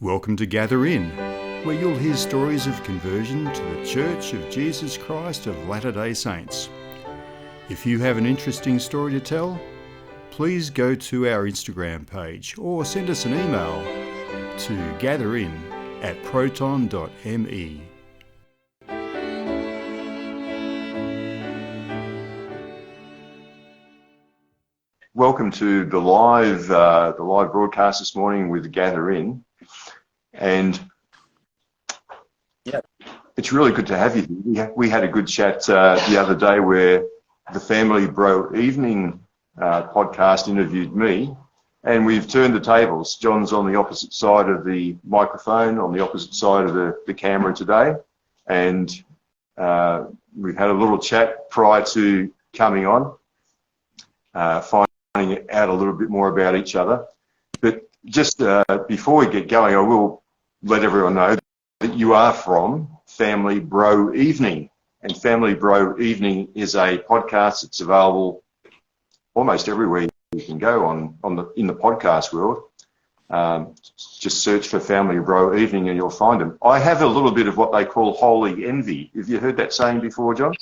Welcome to Gather In, where you'll hear stories of conversion to the Church of Jesus Christ of Latter-day Saints. If you have an interesting story to tell, please go to our Instagram page or send us an email to gatherin@proton.me. Welcome to the live broadcast this morning with Gather In, and it's really good to have you here. We had a good chat the other day where the Family Bro Evening podcast interviewed me, and we've turned the tables. John's on the opposite side of the microphone, on the opposite side of the camera today, and we've had a little chat prior to coming on, finding out a little bit more about each other. But just before we get going, I will let everyone know that you are from Family Bro Evening, and Family Bro Evening is a podcast that's available almost everywhere you can go in the podcast world. Just search for Family Bro Evening and you'll find them. I have a little bit of what they call holy envy. Have you heard that saying before, John?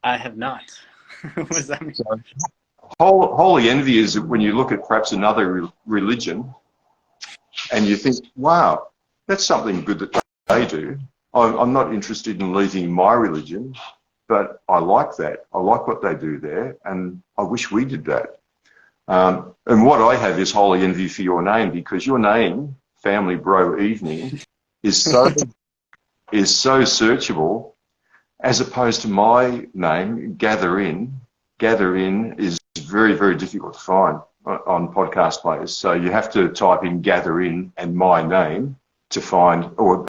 I have not. What does that mean? Holy envy is when you look at perhaps another religion and you think, wow, that's something good that they do. I'm not interested in leaving my religion, but I like that. I like what they do there, and I wish we did that. And what I have is holy envy for your name, because your name, Family Bro Evening, is so searchable, as opposed to my name, Gather In. Gather In is very, very difficult to find on podcast players. So you have to type in Gather In and my name to find, or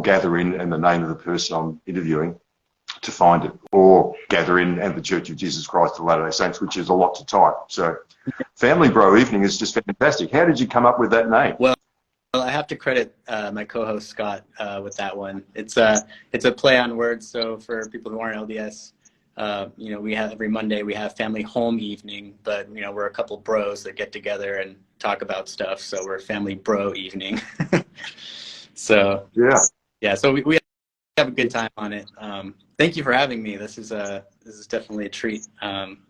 Gather In and the name of the person I'm interviewing to find it, or Gather In and the Church of Jesus Christ of Latter-day Saints, which is a lot to type. So Family Bro Evening is just fantastic. How did you come up with that name? Well, I have to credit my co-host Scott with that one. It's a play on words. So for people who aren't LDS, we have every Monday we have Family Home Evening, but we're a couple bros that get together and talk about stuff. So we're Family Bro Evening. So so we have a good time on it. Thank you for having me. This is definitely a treat.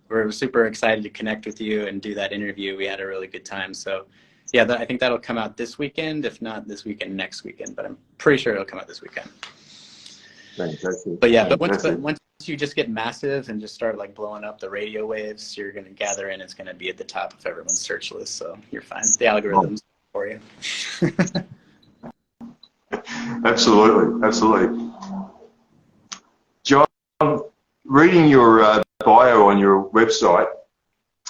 We're super excited to connect with you and do that interview. We had a really good time. So I think that'll come out this weekend. If not this weekend, next weekend. But I'm pretty sure it'll come out this weekend. Fantastic. But once you just get massive and just start like blowing up the radio waves, you're going to Gather In. It's going to be at the top of everyone's search list. So you're fine. The algorithms for you. Absolutely. John, reading your bio on your website,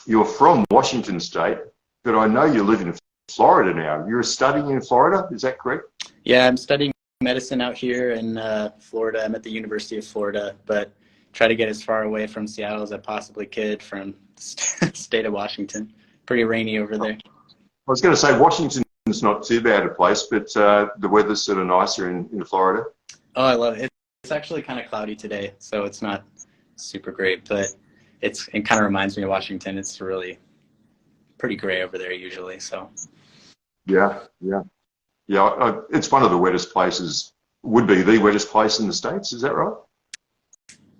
you're from Washington State, but I know you live in Florida now. You're studying in Florida, is that correct? Yeah, I'm studying medicine out here in Florida. I'm at the University of Florida, but try to get as far away from Seattle as I possibly could from the state of Washington. Pretty rainy over there. I was going to say Washington's not too bad a place, but the weather's sort of nicer in Florida. Oh, I love it. It's actually kind of cloudy today, so it's not super great, but it kind of reminds me of Washington. It's really pretty gray over there usually. So. Yeah. It's one of the wettest places. Would be the wettest place in the States. Is that right?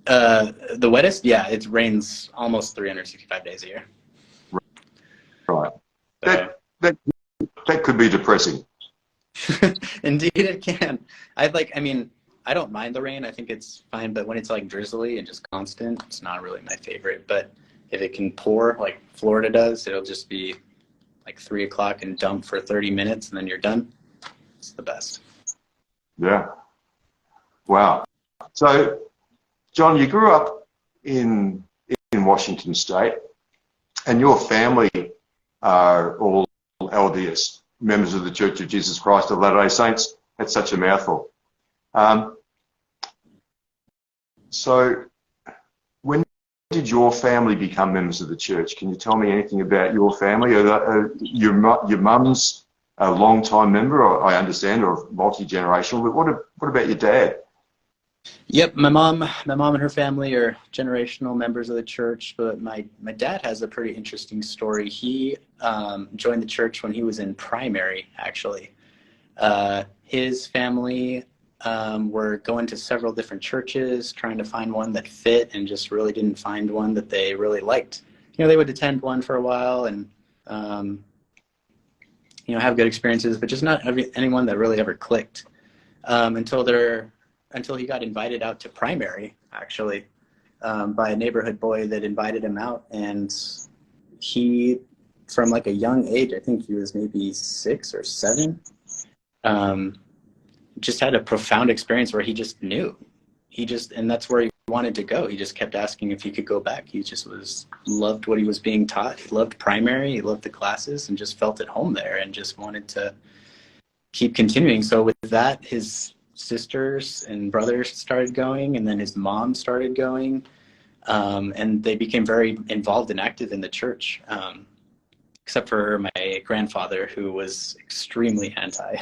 The wettest? Yeah, it rains almost 365 days a year. Right. That could be depressing. Indeed, it can. I don't mind the rain. I think it's fine. But when it's like drizzly and just constant, it's not really my favorite. But if it can pour like Florida does, it'll just be like 3 o'clock and dump for 30 minutes and then you're done. It's the best. Yeah. Wow. So, John, you grew up in Washington State, and your family are all LDS, members of the Church of Jesus Christ of Latter-day Saints. That's such a mouthful. So when did your family become members of the church? Can you tell me anything about your family? Your mum's a long-time member, I understand, or multi-generational, but what about your dad? Yep, my mom and her family are generational members of the church, but my dad has a pretty interesting story. He joined the church when he was in primary, actually. His family were going to several different churches, trying to find one that fit, and just really didn't find one that they really liked. They would attend one for a while and, have good experiences, but just not anyone that really ever clicked until he got invited out to primary, actually, by a neighborhood boy that invited him out. And he, from like a young age, I think he was maybe 6 or 7, just had a profound experience where he just knew. And that's where he wanted to go. He just kept asking if he could go back. He just loved what he was being taught. He loved primary. He loved the classes and just felt at home there and just wanted to keep continuing. So with that, his sisters and brothers started going, and then his mom started going, and they became very involved and active in the church, except for my grandfather, who was extremely anti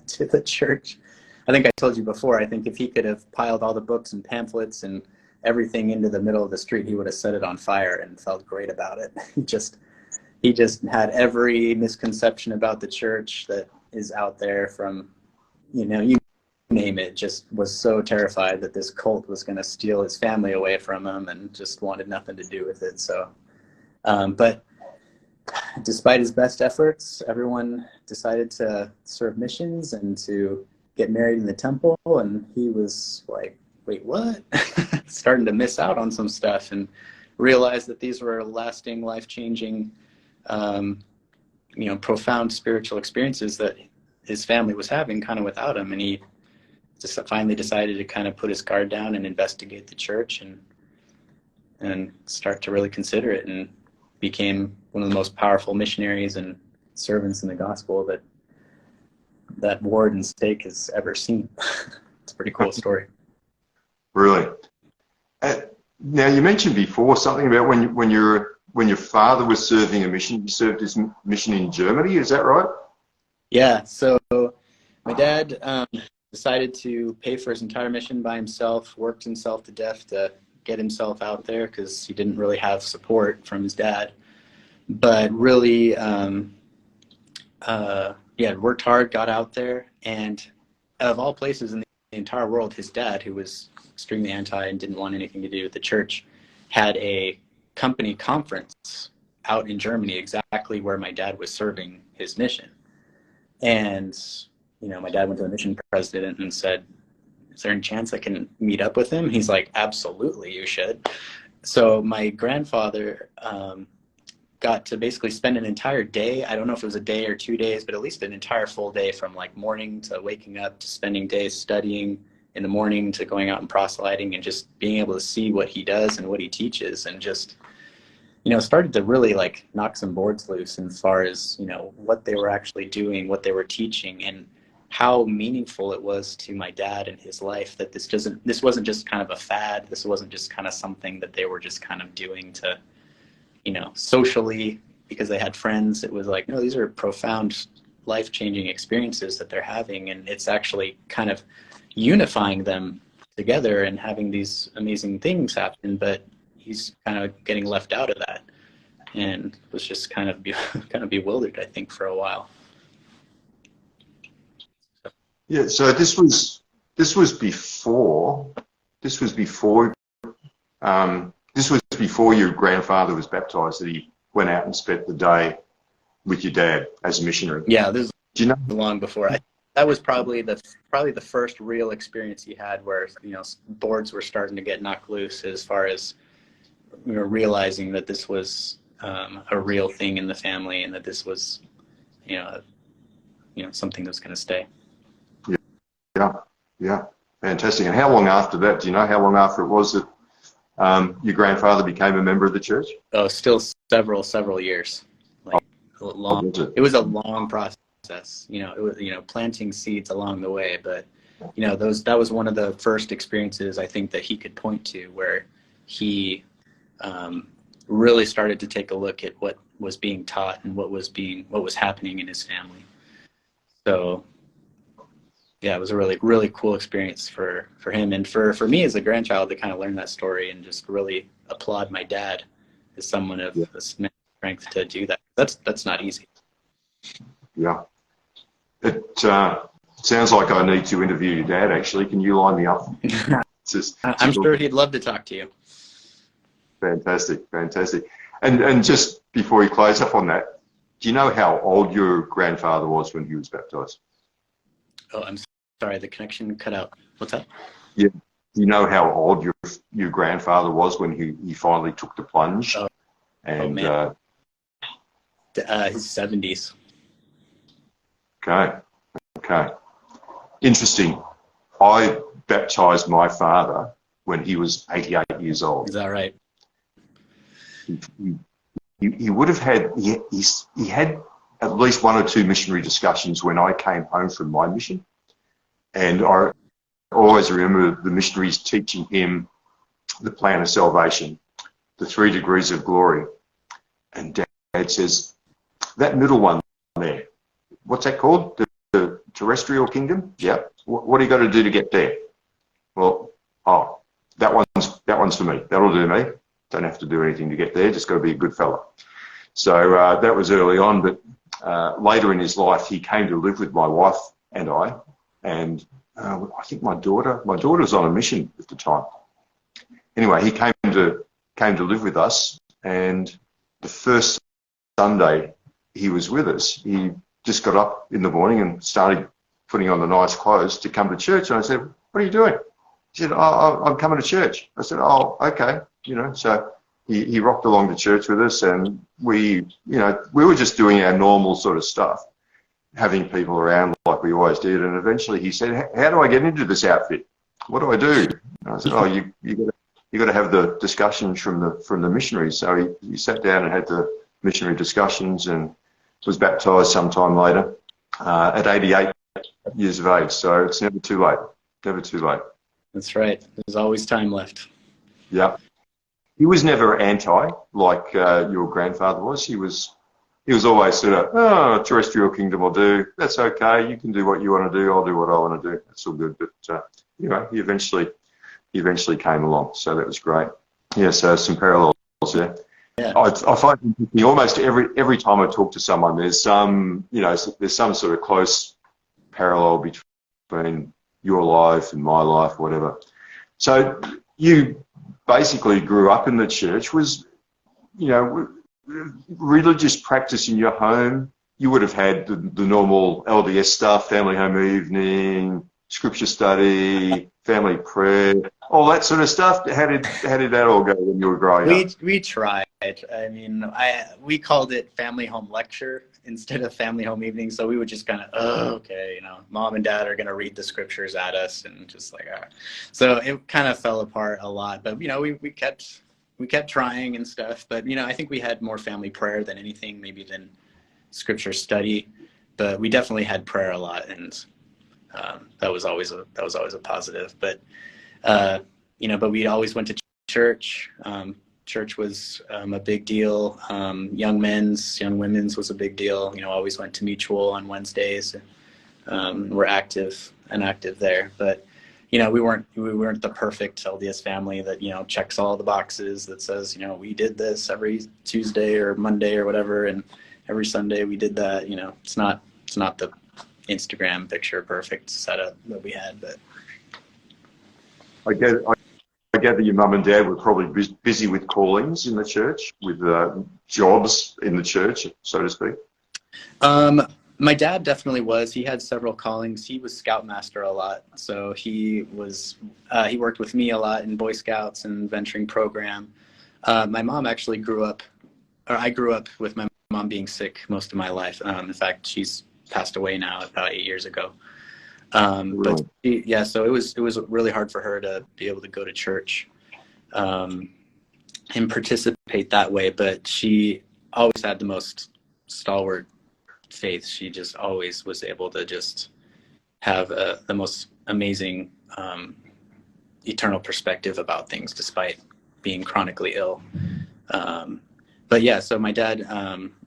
to the church. I think I told you before, I think if he could have piled all the books and pamphlets and everything into the middle of the street, he would have set it on fire and felt great about it. He just had every misconception about the church that is out there, from, you name it, just was so terrified that this cult was going to steal his family away from him and just wanted nothing to do with it. So, but despite his best efforts, everyone decided to serve missions and to get married in the temple, and he was like, wait, what? Starting to miss out on some stuff and realized that these were lasting, life-changing, profound spiritual experiences that his family was having kind of without him. And he just finally decided to kind of put his guard down and investigate the church and start to really consider it, and became one of the most powerful missionaries and servants in the gospel that Ward and Stake has ever seen. It's a pretty cool story. Really? Now, you mentioned before something about when your father was serving a mission, he served his mission in Germany. Is that right? Yeah. So my dad decided to pay for his entire mission by himself, worked himself to death to get himself out there because he didn't really have support from his dad. But really, worked hard, got out there, and of all places in the entire world, his dad, who was extremely anti and didn't want anything to do with the church, had a company conference out in Germany, exactly where my dad was serving his mission. And, my dad went to the mission president and said, is there any chance I can meet up with him? He's like, absolutely, you should. So my grandfather got to basically spend an entire day. I don't know if it was a day or 2 days, but at least an entire full day, from like morning to waking up to spending days studying in the morning to going out and proselyting and just being able to see what he does and what he teaches, and just, started to really like knock some boards loose as far as, what they were actually doing, what they were teaching, and how meaningful it was to my dad and his life that this wasn't just kind of a fad. This wasn't just kind of something that they were just kind of doing to, socially because they had friends. It was like, no, these are profound, life-changing experiences that they're having, and it's actually kind of unifying them together and having these amazing things happen. But he's kind of getting left out of that, and was just kind of bewildered, I think, for a while. Yeah. So this was before your grandfather was baptized, that he went out and spent the day with your dad as a missionary. Yeah, this is long before. That was probably the first real experience he had where, boards were starting to get knocked loose as far as, realizing that this was a real thing in the family, and that this was, something that's going to stay. Yeah, fantastic. And how long after that, do you know how long after it was that your grandfather became a member of the church? Oh, still several years. Like long. It was a long process. It was, planting seeds along the way, but that was one of the first experiences I think that he could point to where he really started to take a look at what was being taught and what was happening in his family. So yeah, it was a really, really cool experience for him, and for me as a grandchild to kind of learn that story and just really applaud my dad as someone of strength to do that. That's not easy. Yeah. Sounds like I need to interview your dad, actually. Can you line me up? I'm sure he'd love to talk to you. Fantastic, fantastic. And just before we close up on that, do you know how old your grandfather was when he was baptized? Oh, I'm sorry, the connection cut out. What's that? Yeah. Do you know how old your grandfather was when he finally took the plunge? And man. His 70s. Okay. Interesting. I baptized my father when he was 88 years old. Is that right? He would have had, he had at least one or two missionary discussions when I came home from my mission. And I always remember the missionaries teaching him the plan of salvation, the 3 degrees of glory. And Dad says, that middle one there, what's that called? The terrestrial kingdom? Yeah. What do you got to do to get there? Well, that one's for me. That'll do me. Don't have to do anything to get there. Just got to be a good fella. So that was early on, but later in his life, he came to live with my wife and I. And I think my daughter was on a mission at the time. Anyway, he came to live with us, and the first Sunday he was with us, he just got up in the morning and started putting on the nice clothes to come to church. And I said, what are you doing? He said, I'm coming to church. I said, oh, okay. So he rocked along to church with us, and we were just doing our normal sort of stuff, having people around like we always did. And eventually he said, how do I get into this outfit? What do I do? And I said, oh, you got to have the discussions from the missionaries. So he sat down and had the missionary discussions and was baptized sometime later at 88 years of age. So it's never too late. Never too late. That's right. There's always time left. Yeah. He was never anti like your grandfather was. He was always sort of, terrestrial kingdom will do. That's okay. You can do what you want to do. I'll do what I want to do. That's all good. But he eventually came along. So that was great. Yeah. So some parallels there. Yeah. I find almost every time I talk to someone, there's some sort of close parallel between your life and my life, whatever. So you basically grew up in the church. Was religious practice in your home? You would have had the normal LDS stuff, family home evening, scripture study, family prayer, all that sort of stuff. How did that all go when you were growing up? We tried. I mean, we called it family home lecture instead of family home evening. So we would just kind of, okay, mom and dad are going to read the scriptures at us, and just like, so it kind of fell apart a lot. But we kept trying and stuff. But I think we had more family prayer than anything, maybe than scripture study. But we definitely had prayer a lot, and that was always a positive. But but we always went to church. Church was a big deal. Young women's was a big deal. Always went to Mutual on Wednesdays. We're active there. But we weren't the perfect LDS family that checks all the boxes, that says we did this every Tuesday or Monday or whatever, and every Sunday we did that. It's not the Instagram picture perfect setup that we had. But I gather your mum and dad were probably busy with callings in the church, with jobs in the church, so to speak. My dad definitely was. He had several callings. He was Scoutmaster a lot, so he worked with me a lot in Boy Scouts and venturing program. My mom actually I grew up with my mom being sick most of my life. In fact, she's passed away now about 8 years ago. But so it was really hard for her to be able to go to church and participate that way. But she always had the most stalwart faith. She just always was able to just have the most amazing eternal perspective about things, despite being chronically ill. But yeah, so my dad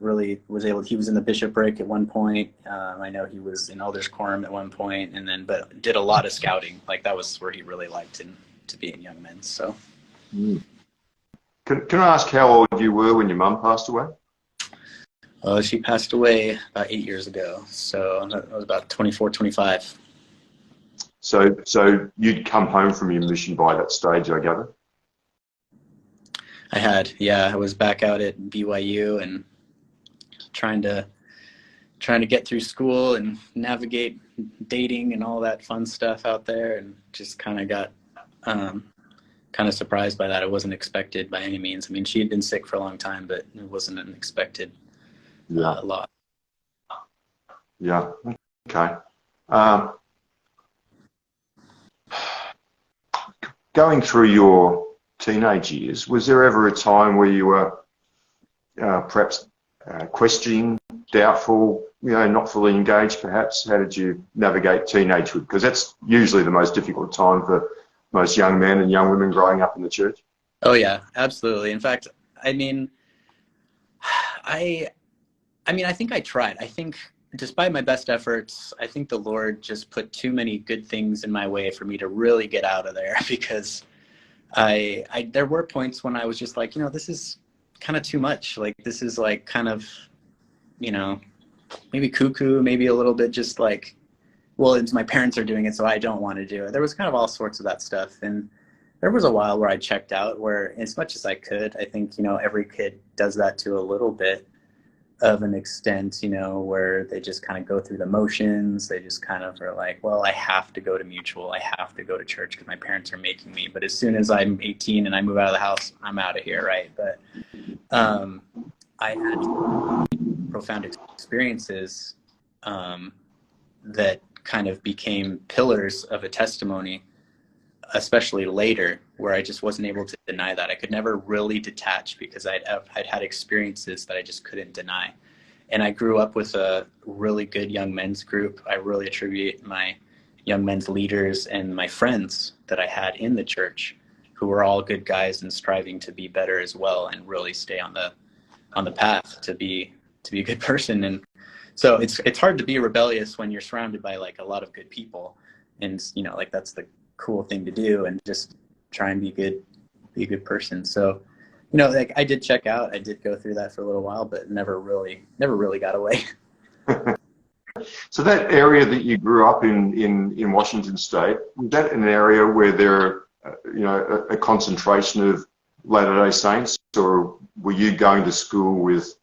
really was he was in the bishopric at one point. I know he was in elders quorum at one point, but did a lot of scouting. Like that was where he really liked to be in young men. So, Can I ask how old you were when your mum passed away? She passed away about 8 years ago. So that was about 24, 25. So you'd come home from your mission by that stage, I gather? I had, yeah. I was back out at BYU and trying to get through school and navigate dating and all that fun stuff out there, and just kind of got kind of surprised by that. It wasn't expected by any means. I mean, she had been sick for a long time, but it wasn't an expected loss. Yeah. Okay. Going through your teenage years, was there ever a time where you were perhaps questioning, doubtful, not fully engaged perhaps? How did you navigate teenagehood? Because that's usually the most difficult time for most young men and young women growing up in the church. Oh yeah, absolutely. In fact, I mean, I think I tried. I think despite my best efforts, I think the Lord just put too many good things in my way for me to really get out of there, because there were points when I was just like, this is kind of too much. Like, this is like kind of, maybe cuckoo, maybe a little bit just like, well, it's my parents are doing it, so I don't want to do it. There was kind of all sorts of that stuff. And there was a while where I checked out, where as much as I could, I think, every kid does that to a little bit of an extent, where they just kind of go through the motions. They just kind of are like, well, I have to go to Mutual. I have to go to church because my parents are making me. But as soon as I'm 18 and I move out of the house, I'm out of here, right? But I had profound experiences that kind of became pillars of a testimony, especially later, where I just wasn't able to deny that. I could never really detach because I'd had experiences that I just couldn't deny. And I grew up with a really good young men's group. I really attribute my young men's leaders and my friends that I had in the church, who were all good guys and striving to be better as well, and really stay on the path to be a good person. And so it's hard to be rebellious when you're surrounded by like a lot of good people, and like that's the cool thing to do, and just try and be a good person. So like I did check out, I did go through that for a little while, but never really got away. So that area that you grew up in Washington State, was that an area where there a concentration of Latter-day Saints, or were you going to school with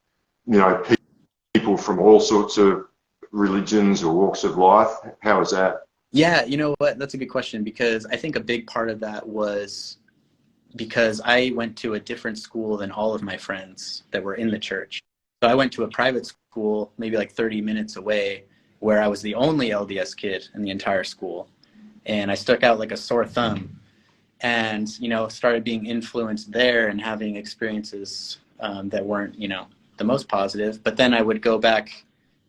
people from all sorts of religions or walks of life? How was that? Yeah, you know what? That's a good question, because I think a big part of that was because I went to a different school than all of my friends that were in the church. So I went to a private school, maybe like 30 minutes away, where I was the only LDS kid in the entire school. And I stuck out like a sore thumb, and, started being influenced there and having experiences that weren't, the most positive. But then I would go back,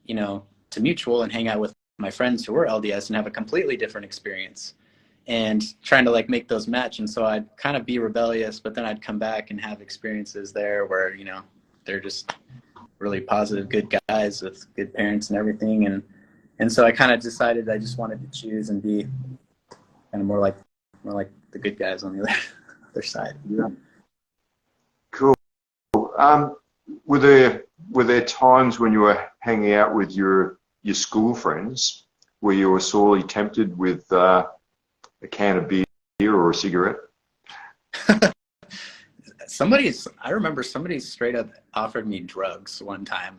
to Mutual and hang out with my friends who were LDS and have a completely different experience, and trying to like make those match. And so I'd kind of be rebellious, but then I'd come back and have experiences there where, they're just really positive, good guys with good parents and everything. And so I kind of decided I just wanted to choose and be kind of more like the good guys on the other side. Yeah. Cool. Were there times when you were hanging out with your school friends where you were sorely tempted with a can of beer or a cigarette? I remember somebody straight up offered me drugs one time.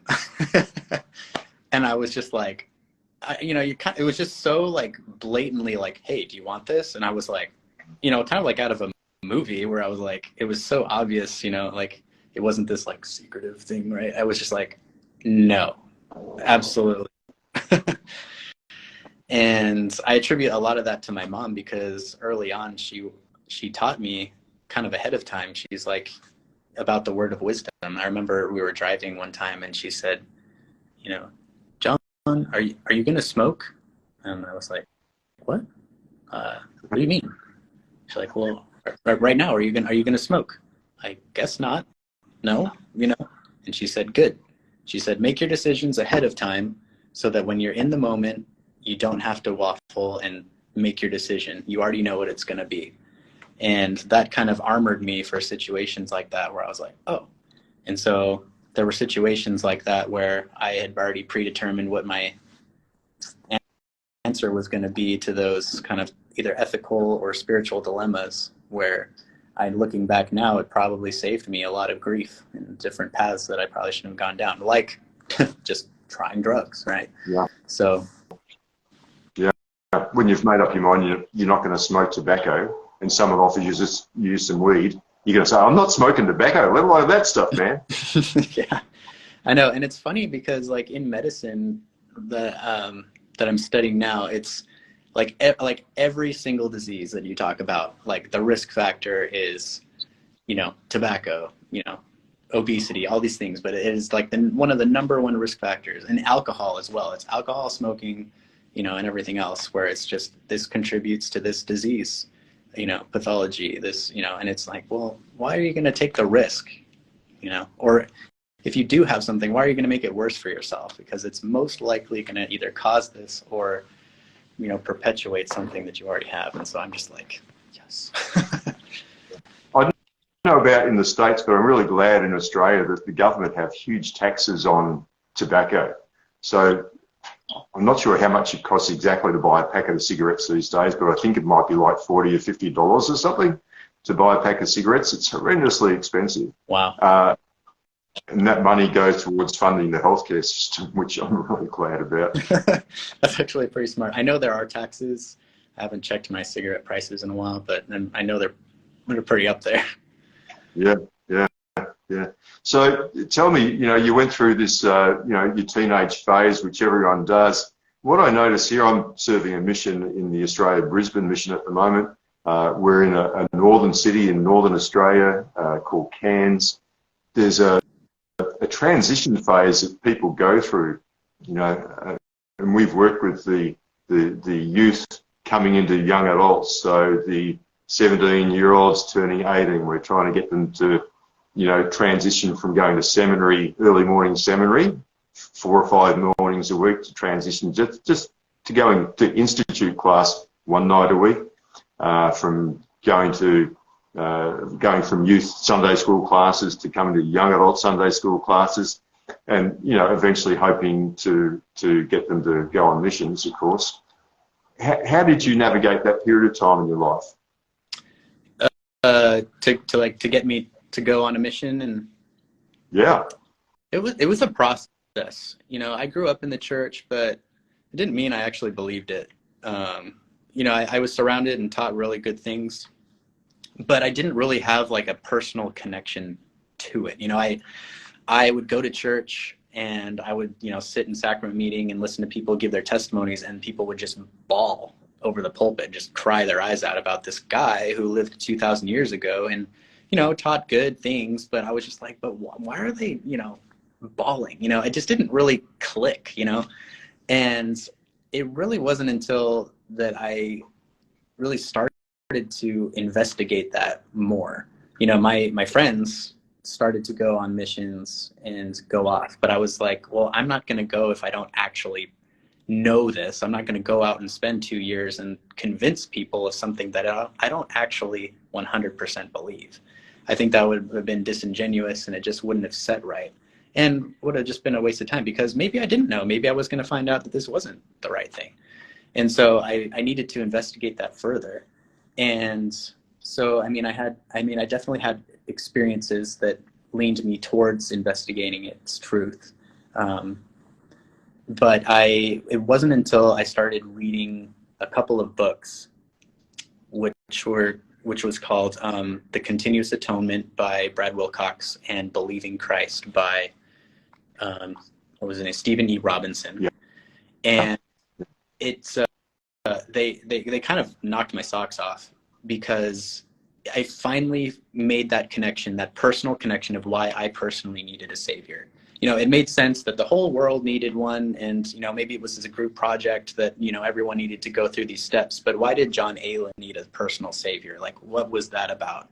And I was just like, it was just so like blatantly like, hey, do you want this? And I was like, kind of like out of a movie, where I was like, it was so obvious, like it wasn't this like secretive thing, right? I was just like, no, absolutely. And I attribute a lot of that to my mom, because early on she taught me kind of ahead of time. She's like, about the word of wisdom. I remember we were driving one time and she said, John, are you going to smoke? And I was like, what? What do you mean? She's like, well, right now, are you going to smoke? I guess not. No, And she said, good. She said, make your decisions ahead of time so that when you're in the moment, you don't have to waffle and make your decision. You already know what it's going to be. And that kind of armored me for situations like that, where I was like, oh. And so there were situations like that where I had already predetermined what my answer answer was going to be to those kind of either ethical or spiritual dilemmas where looking back now, it probably saved me a lot of grief in different paths that I probably shouldn't have gone down, like just trying drugs, right? Yeah. So, yeah, when you've made up your mind you're not going to smoke tobacco, and someone offers you just use some weed, you're going to say, I'm not smoking tobacco, let alone that stuff, man. Yeah, I know. And it's funny because like in medicine that I'm studying now, it's like every single disease that you talk about, like the risk factor is, tobacco, obesity, all these things, but it is like one of the number one risk factors, and alcohol as well. It's alcohol, smoking, and everything else, where it's just, this contributes to this disease, pathology, this, and it's like, well, why are you going to take the risk, or if you do have something, why are you going to make it worse for yourself? Because it's most likely going to either cause this or, perpetuate something that you already have. And so I'm just like, yes. I don't know about in the States, but I'm really glad in Australia that the government have huge taxes on tobacco. So I'm not sure how much it costs exactly to buy a packet of cigarettes these days, but I think it might be like $40 or $50 or something to buy a pack of cigarettes. It's horrendously expensive. Wow. And that money goes towards funding the healthcare system, which I'm really glad about. That's actually pretty smart. I know there are taxes. I haven't checked my cigarette prices in a while, but I know they're pretty up there. Yeah. So tell me, you went through this, your teenage phase, which everyone does. What I notice here, I'm serving a mission in the Australia Brisbane mission at the moment. We're in a northern city in northern Australia called Cairns. There's a transition phase that people go through, and we've worked with the youth coming into young adults. So the 17-year-olds turning 18, we're trying to get them to, transition from going to seminary, early morning seminary, 4 or 5 mornings a week, to transition just to going to institute class one night a week, from going from youth Sunday school classes to coming to young adult Sunday school classes, and eventually hoping to get them to go on missions, of course. How did you navigate that period of time in your life? To get me to go on a mission, and yeah, it was a process. I grew up in the church, but it didn't mean I actually believed it. I was surrounded and taught really good things, but I didn't really have like a personal connection to it. I would go to church and I would, sit in sacrament meeting and listen to people give their testimonies, and people would just bawl over the pulpit, just cry their eyes out about this guy who lived 2,000 years ago and, taught good things. But I was just like, but why are they, bawling? It just didn't really click, and it really wasn't until that I really started to investigate that more. My friends started to go on missions and go off, but I was like, well, I'm not going to go if I don't actually know this. I'm not going to go out and spend 2 years and convince people of something that I don't actually 100% believe. I think that would have been disingenuous, and it just wouldn't have set right, and would have just been a waste of time, because maybe I didn't know. Maybe I was going to find out that this wasn't the right thing. And so I needed to investigate that further. And so, I definitely had experiences that leaned me towards investigating its truth. But it wasn't until I started reading a couple of books, which was called The Continuous Atonement by Brad Wilcox and Believing Christ by, what was his name? Stephen E. Robinson. Yeah. And it's, they kind of knocked my socks off, because I finally made that connection, that personal connection of why I personally needed a savior. It made sense that the whole world needed one, and, maybe it was as a group project that, everyone needed to go through these steps. But why did John Ehlen need a personal savior? Like, what was that about?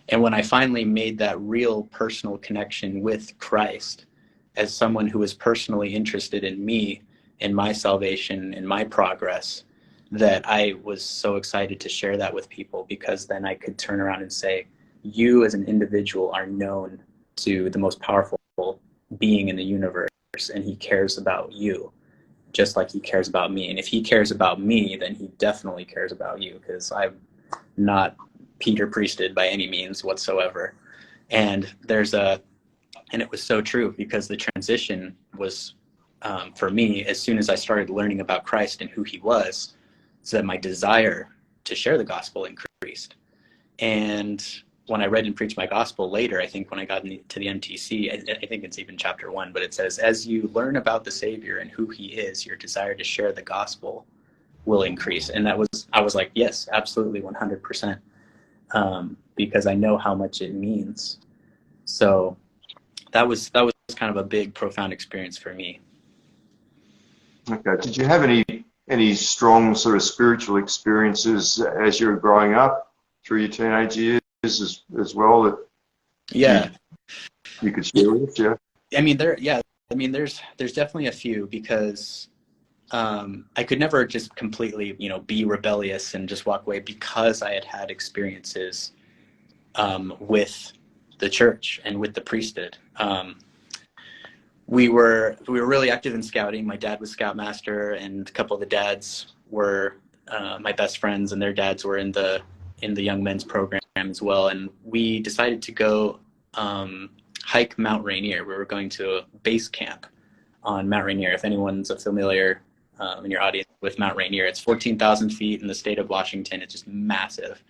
And when I finally made that real personal connection with Christ as someone who was personally interested in me, in my salvation, in my progress, that I was so excited to share that with people, because then I could turn around and say, you as an individual are known to the most powerful being in the universe, and he cares about you just like he cares about me. And if he cares about me, then he definitely cares about you, because I'm not Peter Priested by any means whatsoever. And and it was so true, because the transition was, for me, as soon as I started learning about Christ and who he was, so that my desire to share the gospel increased. And when I read and preached my gospel later, I think when I got to the MTC, I think it's even chapter 1, but it says, as you learn about the Savior and who he is, your desire to share the gospel will increase. And I was like, yes, absolutely, 100%, because I know how much it means. So that was kind of a big, profound experience for me. Okay. Did you have any strong sort of spiritual experiences as you were growing up through your teenage years as well that you could share with us? Yeah. I mean, there's definitely a few, because I could never just completely, be rebellious and just walk away, because I had had experiences with the church and with the priesthood. We were really active in scouting. My dad was scoutmaster, and a couple of the dads were my best friends, and their dads were in the young men's program as well. And we decided to go hike Mount Rainier. We were going to a base camp on Mount Rainier. If anyone's familiar in your audience with Mount Rainier, it's 14,000 feet in the state of Washington. It's just massive.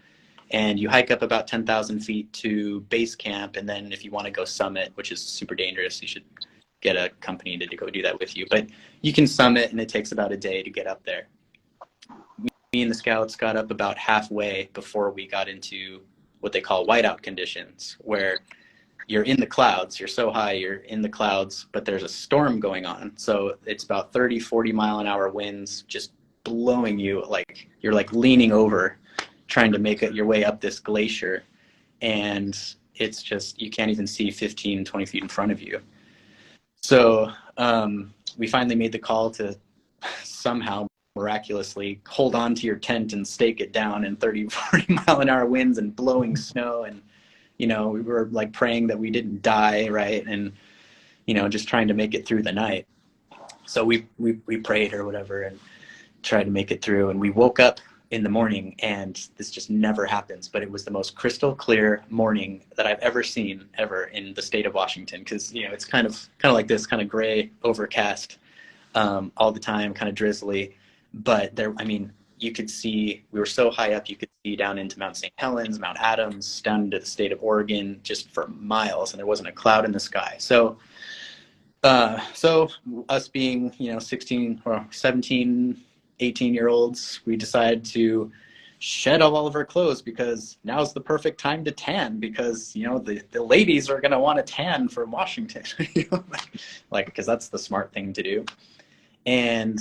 And you hike up about 10,000 feet to base camp. And then if you want to go summit, which is super dangerous, you should get a company to go do that with you. But you can summit, and it takes about a day to get up there. Me and the scouts got up about halfway before we got into what they call whiteout conditions, where you're in the clouds. You're so high, you're in the clouds, but there's a storm going on. So it's about 30, 40 mile an hour winds just blowing you, like you're like leaning over, trying to make your way up this glacier. And it's just, you can't even see 15, 20 feet in front of you. So we finally made the call to somehow miraculously hold on to your tent and stake it down in 30, 40 mile an hour winds and blowing snow. And, we were like praying that we didn't die, right? And, just trying to make it through the night. So we prayed or whatever and tried to make it through. And we woke up in the morning, and this just never happens, but it was the most crystal clear morning that I've ever seen in the state of Washington. Cause it's kind of like this, kind of gray, overcast, all the time, kind of drizzly, but you could see, we were so high up, you could see down into Mount St. Helens, Mount Adams, down into the state of Oregon, just for miles, and there wasn't a cloud in the sky. So us being, 16 or 17, 18-year-olds, we decided to shed all of our clothes, because now's the perfect time to tan, because the ladies are going to want to tan from Washington, because that's the smart thing to do. And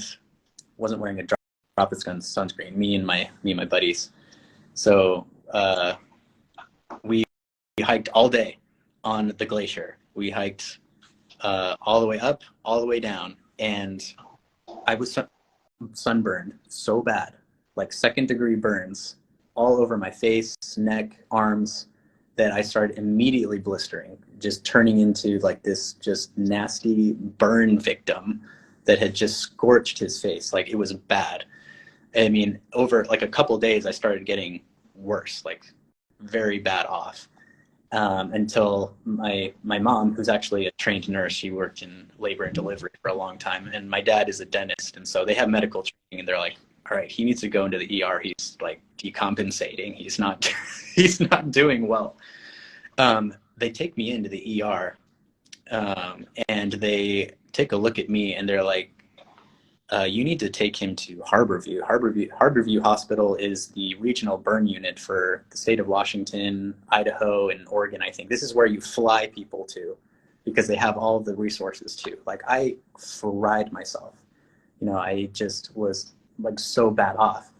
wasn't wearing a drop sunscreen, me and my buddies. So we hiked all day on the glacier. We hiked all the way up, all the way down, and I was sunburned so bad, like 2nd-degree burns all over my face, neck, arms, that I started immediately blistering, just turning into like this just nasty burn victim that had just scorched his face. Like, it was bad. I mean, over like a couple of days, I started getting worse, like very bad off, until my mom, who's actually a trained nurse, she worked in labor and delivery for a long time, and my dad is a dentist, and so they have medical training, and they're like, all right, he needs to go into the ER. He's like decompensating. He's not doing well. They take me into the ER, and they take a look at me, and they're like, you need to take him to Harborview. Harborview Hospital is the regional burn unit for the state of Washington, Idaho, and Oregon, I think. This is where you fly people to, because they have all of the resources too. Like, I fried myself. I just was like so bad off.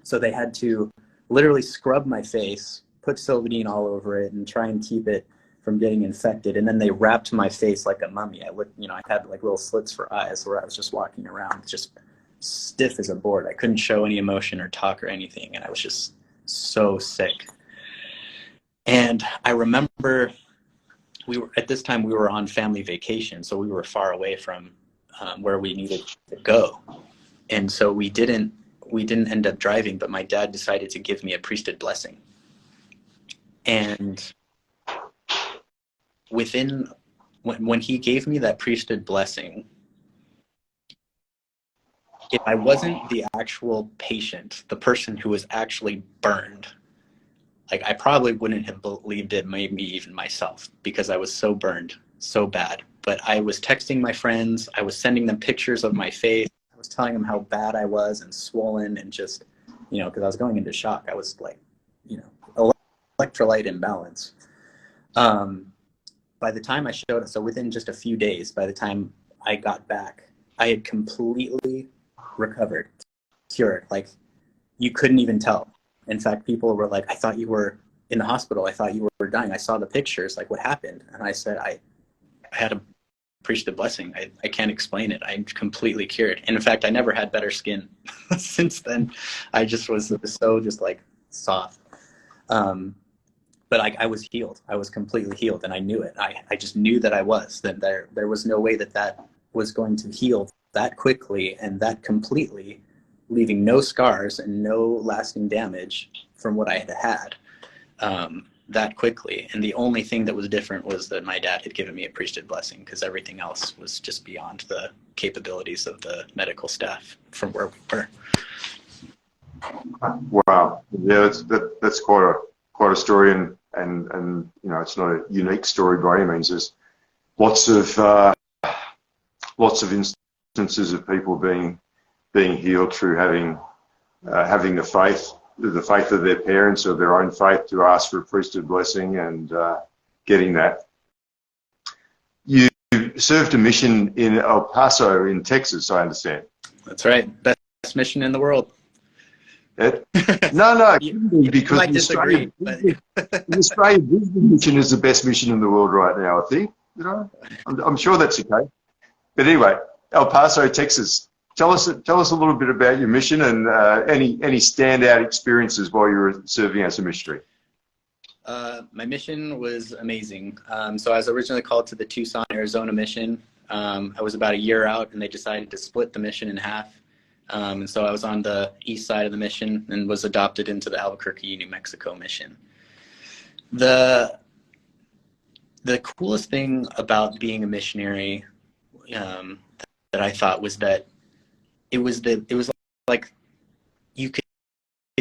So they had to literally scrub my face, put Silvadene all over it, and try and keep it from getting infected. And then they wrapped my face like a mummy. I had like little slits for eyes where I was just walking around just stiff as a board. I couldn't show any emotion or talk or anything. And I was just so sick. And I remember at this time we were on family vacation. So we were far away from where we needed to go. And so we didn't end up driving, but my dad decided to give me a priesthood blessing. And when he gave me that priesthood blessing, if I wasn't the actual patient, the person who was actually burned, like I probably wouldn't have believed it, maybe even myself, because I was so burned, so bad. But I was texting my friends, I was sending them pictures of my face, I was telling them how bad I was and swollen and just, because I was going into shock. I was like, electrolyte imbalance. By the time I showed up, so within just a few days, by the time I got back, I had completely recovered, cured. Like, you couldn't even tell. In fact, people were like, I thought you were in the hospital. I thought you were dying. I saw the pictures. Like, what happened? And I said, I had to preach the blessing. I can't explain it. I'm completely cured. And in fact, I never had better skin since then. I just was so just like soft. But I was healed. I was completely healed, and I knew it. I just knew that I was, that there was no way that was going to heal that quickly and that completely, leaving no scars and no lasting damage from what I had that quickly. And the only thing that was different was that my dad had given me a priesthood blessing, because everything else was just beyond the capabilities of the medical staff from where we were. Wow. Yeah, that's quite a story, and it's not a unique story by any means. There's lots of instances of people being healed through having the faith of their parents or their own faith to ask for a priesthood blessing and getting that. You served a mission in El Paso in Texas, I understand. That's right. Best mission in the world. No, because might disagree, the Australian Brisbane mission is the best mission in the world right now, I think. I'm sure that's okay. But anyway, El Paso, Texas. Tell us a little bit about your mission and any standout experiences while you were serving as a missionary. My mission was amazing. So I was originally called to the Tucson, Arizona mission. I was about a year out, and they decided to split the mission in half. And so I was on the east side of the mission and was adopted into the Albuquerque, New Mexico mission. The coolest thing about being a missionary that I thought was that it was like you could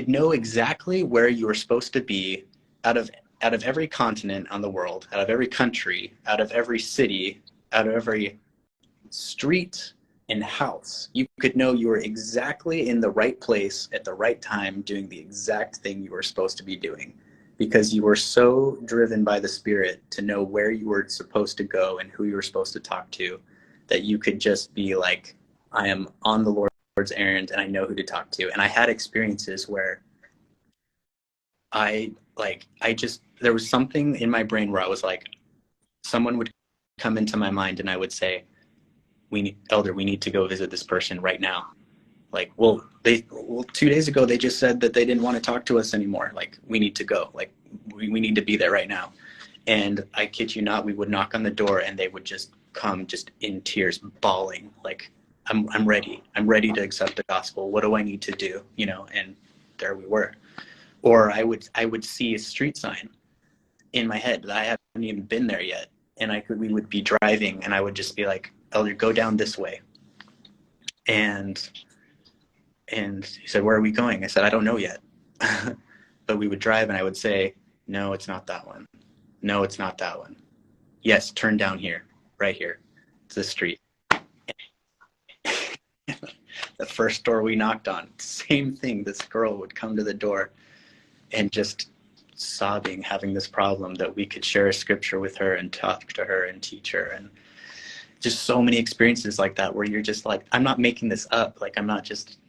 know exactly where you were supposed to be out of every continent on the world, out of every country, out of every city, out of every street and house. You could know you were exactly in the right place at the right time doing the exact thing you were supposed to be doing, because you were so driven by the Spirit to know where you were supposed to go and who you were supposed to talk to, that you could just be like, I am on the Lord's errand and I know who to talk to. And I had experiences where there was something in my brain where I was like, someone would come into my mind and I would say, Elder, we need to go visit this person right now. Like, 2 days ago, they just said that they didn't want to talk to us anymore. Like, we need to go. Like, we need to be there right now. And I kid you not, we would knock on the door and they would just come just in tears, bawling. Like, I'm ready. I'm ready to accept the gospel. What do I need to do? And there we were. Or I would see a street sign in my head that I haven't even been there yet. And we would be driving and I would just be like, Elder, go down this way. And he said, where are we going? I said, I don't know yet. But we would drive and I would say, no, it's not that one. No, it's not that one. Yes, turn down here, right here. It's this street. The first door we knocked on, same thing. This girl would come to the door and just sobbing, having this problem that we could share a scripture with her and talk to her and teach her. And just so many experiences like that where you're just like, I'm not making this up. Like, I'm not just,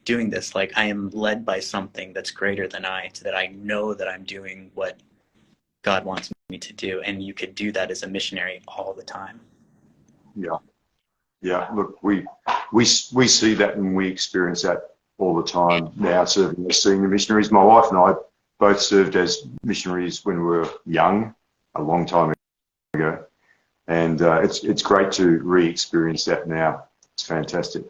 doing this. Like, I am led by something that's greater than I, so that I know that I'm doing what God wants me to do. And you could do that as a missionary all the time. Yeah. Look, we see that and we experience that all the time now, serving as senior missionaries. My wife and I both served as missionaries when we were young, a long time ago. And it's great to re-experience that now. It's fantastic.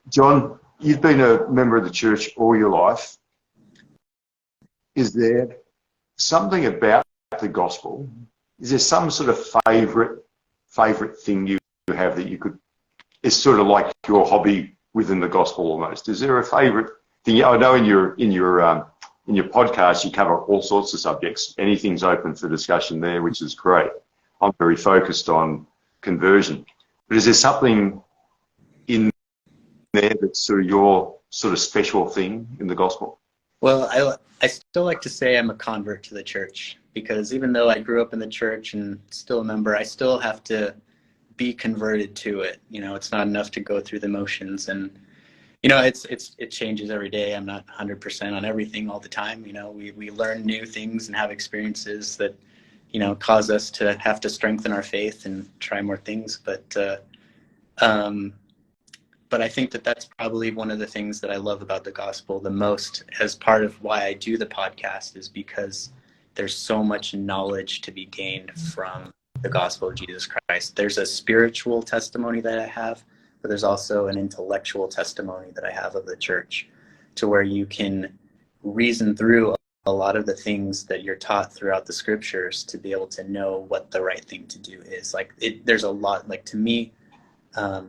John, you've been a member of the church all your life. Is there something about the gospel? Is there some sort of favourite thing you have that you could? It's sort of like your hobby within the gospel almost. Is there a favourite thing? I know in your podcast you cover all sorts of subjects. Anything's open for discussion there, which is great. I'm very focused on conversion. But is there something in there that's sort of your sort of special thing in the gospel? Well, I still like to say I'm a convert to the church, because even though I grew up in the church and still a member, I still have to be converted to it. It's not enough to go through the motions, and it changes every day. I'm not 100% on everything all the time. We learn new things and have experiences that cause us to have to strengthen our faith and try more things. But I think that that's probably one of the things that I love about the gospel the most, as part of why I do the podcast, is because there's so much knowledge to be gained from the gospel of Jesus Christ. There's a spiritual testimony that I have, but there's also an intellectual testimony that I have of the church, to where you can reason through a lot of the things that you're taught throughout the scriptures to be able to know what the right thing to do is. There's a lot, to me,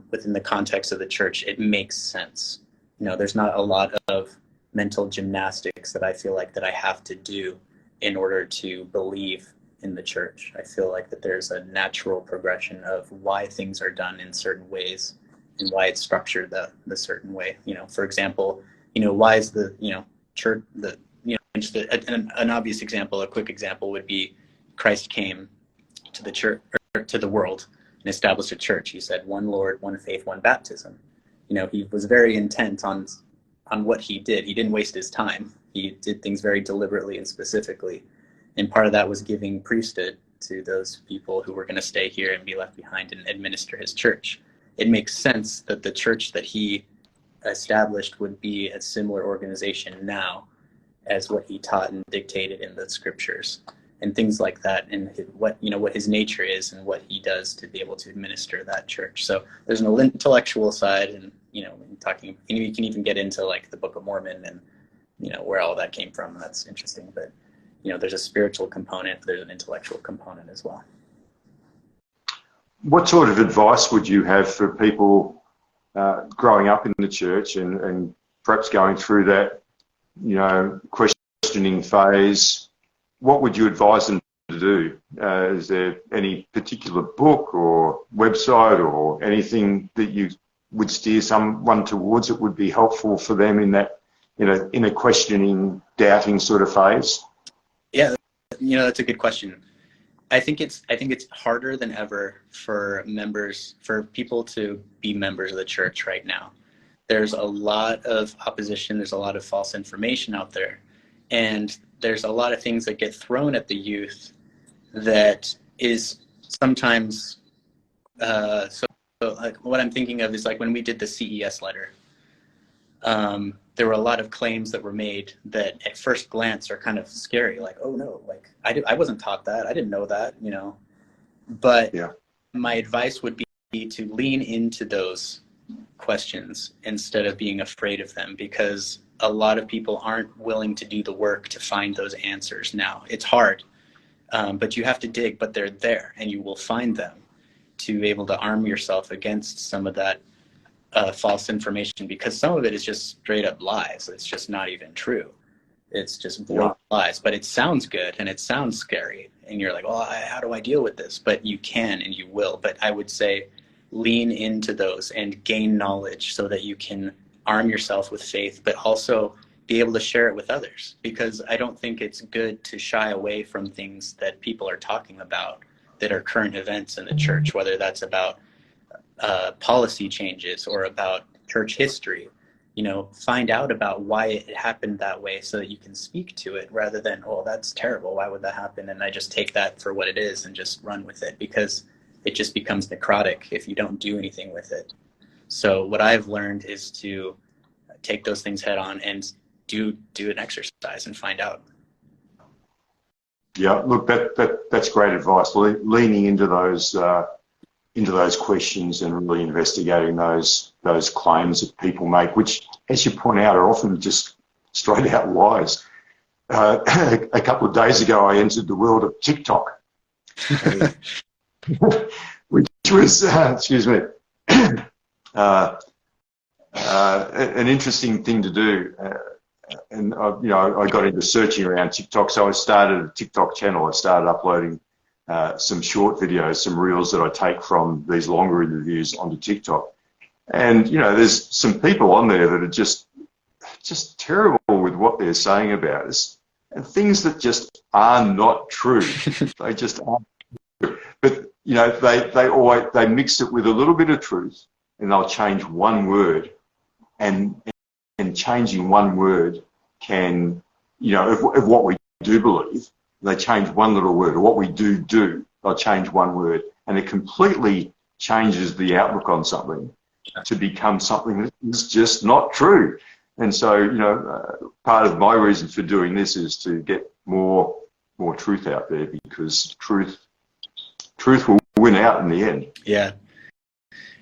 within the context of the church, it makes sense. There's not a lot of mental gymnastics that I feel like that I have to do in order to believe in the church. I feel like that there's a natural progression of why things are done in certain ways and why it's structured the certain way. For example, why is the church just an obvious example, a quick example would be Christ came to the church, or to the world, and established a church. He said, one Lord, one faith, one baptism. He was very intent on what he did. He didn't waste his time. He did things very deliberately and specifically. And part of that was giving priesthood to those people who were going to stay here and be left behind and administer his church. It makes sense that the church that he established would be a similar organization now as what he taught and dictated in the scriptures, and things like that, and what his nature is and what he does to be able to administer that church. So there's an intellectual side, and you can even get into the Book of Mormon and where all that came from. That's interesting, but there's a spiritual component, there's an intellectual component as well. What sort of advice would you have for people growing up in the church and perhaps going through that questioning phase? What would you advise them to do? Is there any particular book or website or anything that you would steer someone towards that would be helpful for them in that, in a questioning, doubting sort of phase? Yeah, that's a good question. I think it's harder than ever for people to be members of the church right now. There's a lot of opposition. There's a lot of false information out there. And there's a lot of things that get thrown at the youth that is sometimes, what I'm thinking of is when we did the CES letter, there were a lot of claims that were made that at first glance are kind of scary. Oh no, I wasn't taught that. I didn't know that, But yeah. My advice would be to lean into those questions instead of being afraid of them, because a lot of people aren't willing to do the work to find those answers now. It's hard, but you have to dig, but they're there, and you will find them to be able to arm yourself against some of that false information, because some of it is just straight up lies. It's just not even true. It's just blatant lies, but it sounds good and it sounds scary, and you're like, well, how do I deal with this? But you can and you will. But I would say lean into those and gain knowledge so that you can arm yourself with faith, but also be able to share it with others, because I don't think it's good to shy away from things that people are talking about that are current events in the church, whether that's about policy changes or about church history. Find out about why it happened that way so that you can speak to it, rather than, oh, that's terrible, why would that happen? And I just take that for what it is and just run with it, because it just becomes necrotic if you don't do anything with it. So what I've learned is to take those things head on and do an exercise and find out. Yeah, look, that's great advice. Leaning into those questions and really investigating those claims that people make, which, as you point out, are often just straight out lies. A couple of days ago, I entered the world of TikTok, which was, excuse me, an interesting thing to do. And I got into searching around TikTok, so I started a TikTok channel. I started uploading some short videos, some reels that I take from these longer interviews onto TikTok. And there's some people on there that are just terrible with what they're saying about us, and things that just are not true. They just aren't true. But they mix it with a little bit of truth, and they'll change one word, and changing one word can, of what we do believe, they change one little word, or what we do, they'll change one word, and it completely changes the outlook on something to become something that is just not true. And so, part of my reason for doing this is to get more truth out there, because truth will win out in the end. Yeah.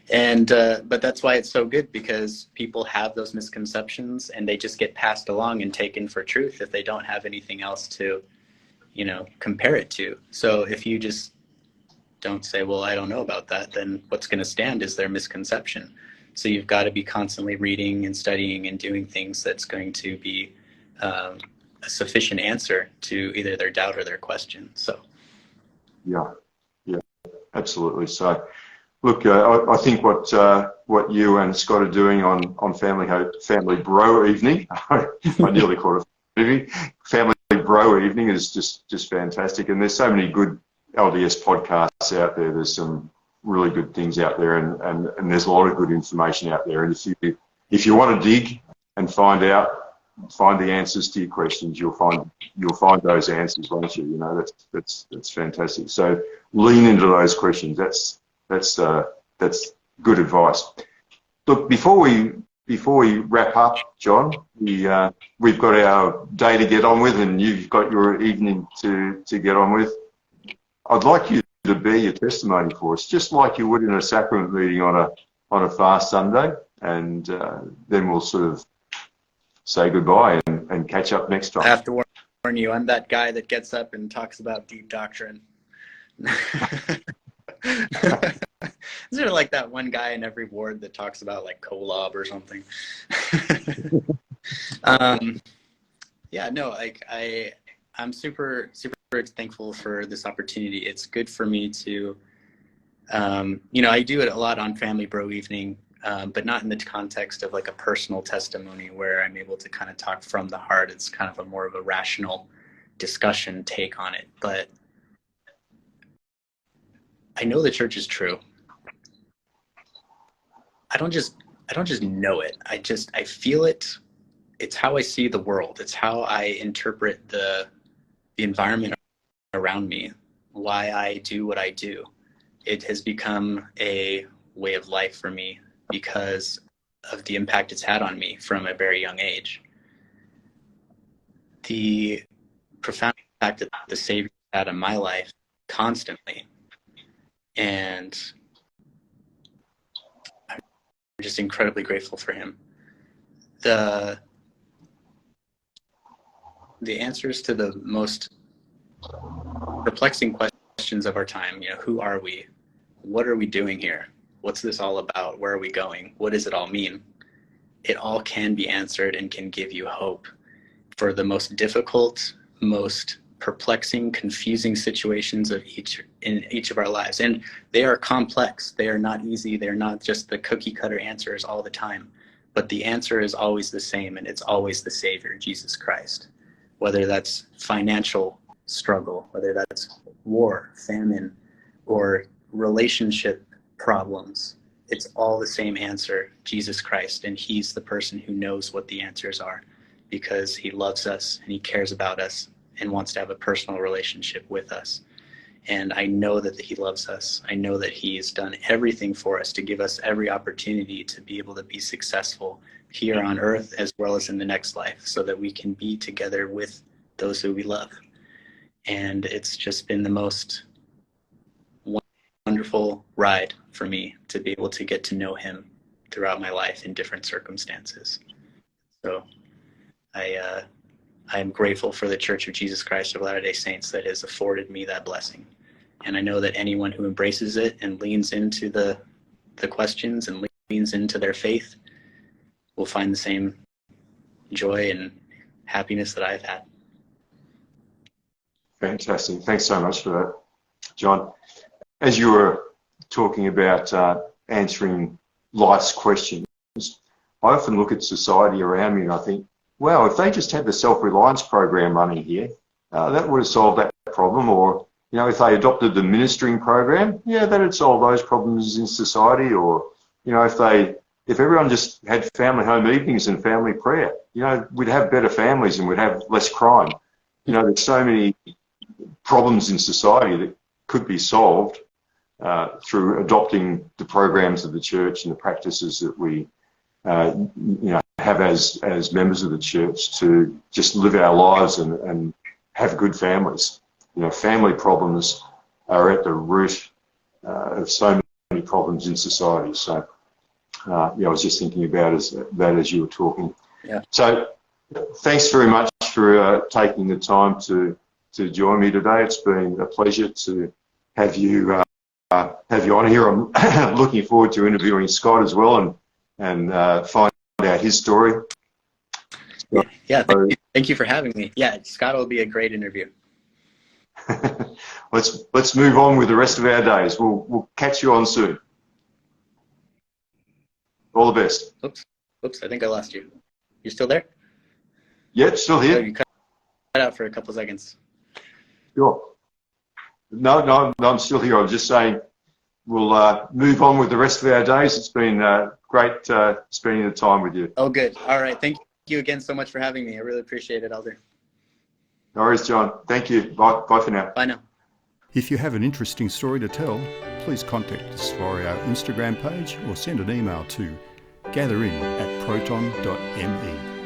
And but that's why it's so good, because people have those misconceptions and they just get passed along and taken for truth if they don't have anything else to, compare it to. So if you just don't say, well, I don't know about that, then what's going to stand is their misconception. So you've got to be constantly reading and studying and doing things that's going to be a sufficient answer to either their doubt or their question. So yeah, absolutely. So look, I think what you and Scott are doing on Family Bro Evening, I nearly called it Family Bro Evening, is just fantastic. And there's so many good LDS podcasts out there. There's some really good things out there, and there's a lot of good information out there. And if you want to dig and find the answers to your questions, you'll find those answers, won't you? That's fantastic. So lean into those questions. That's good advice. Look, before we wrap up, John, we've got our day to get on with, and you've got your evening to get on with. I'd like you to bear your testimony for us, just like you would in a sacrament meeting on a fast Sunday, and then we'll sort of say goodbye and catch up next time. I have to warn you, I'm that guy that gets up and talks about deep doctrine. Is there like that one guy in every ward that talks about like Kolob or something? I'm super thankful for this opportunity. It's good for me to, I do it a lot on Family Bro Evening, but not in the context of like a personal testimony where I'm able to kind of talk from the heart. It's kind of a more of a rational discussion take on it. But I know the church is true. I don't just know it. I feel it. It's how I see the world. It's how I interpret the environment around me, why I do what I do. It has become a way of life for me because of the impact it's had on me from a very young age. The profound impact that the Savior had on my life constantly. And I'm just incredibly grateful for him. The answers to the most perplexing questions of our time, who are we? What are we doing here? What's this all about? Where are we going? What does it all mean? It all can be answered and can give you hope for the most difficult, most perplexing, confusing situations in each of our lives. And they are complex. They are not easy. They're not just the cookie cutter answers all the time. But the answer is always the same, and it's always the Savior, Jesus Christ. Whether that's financial struggle, whether that's war, famine, or relationship problems, it's all the same answer, Jesus Christ. And he's the person who knows what the answers are because he loves us and he cares about us and wants to have a personal relationship with us. And I know that he loves us. I know that he's done everything for us to give us every opportunity to be able to be successful here on earth as well as in the next life so that we can be together with those who we love. And it's just been the most wonderful ride for me to be able to get to know him throughout my life in different circumstances. So I'm grateful for the Church of Jesus Christ of Latter-day Saints that has afforded me that blessing. And I know that anyone who embraces it and leans into the questions and leans into their faith will find the same joy and happiness that I've had. Fantastic. Thanks so much for that, John. As you were talking about answering life's questions, I often look at society around me and I think, wow, if they just had the self-reliance program running here, that would have solved that problem. Or, you know, if they adopted the ministering program, yeah, that would solve those problems in society. Or, you know, if everyone just had family home evenings and family prayer, you know, we'd have better families and we'd have less crime. You know, there's so many problems in society that could be solved through adopting the programs of the church and the practices that we, you know, have as members of the church to just live our lives and have good families. You know, family problems are at the root of so many problems in society. So, yeah, I was just thinking about that as you were talking. Yeah. So, thanks very much for taking the time to join me today. It's been a pleasure to have you on here. I'm looking forward to interviewing Scott as well and find out his story. Yeah, thank you for having me. Yeah, Scott will be a great interview. Let's move on with the rest of our days. We'll catch you on soon. All the best. Oops, I think I lost you. You still there? Yep, still here. Oh, you cut out for a couple seconds. Sure. No, I'm still here. I was just saying we'll move on with the rest of our days. It's been great spending the time with you. Oh, good. All right. Thank you again so much for having me. I really appreciate it, Elder. No worries, John. Thank you. Bye for now. Bye now. If you have an interesting story to tell, please contact us via our Instagram page or send an email to gatherin@proton.me.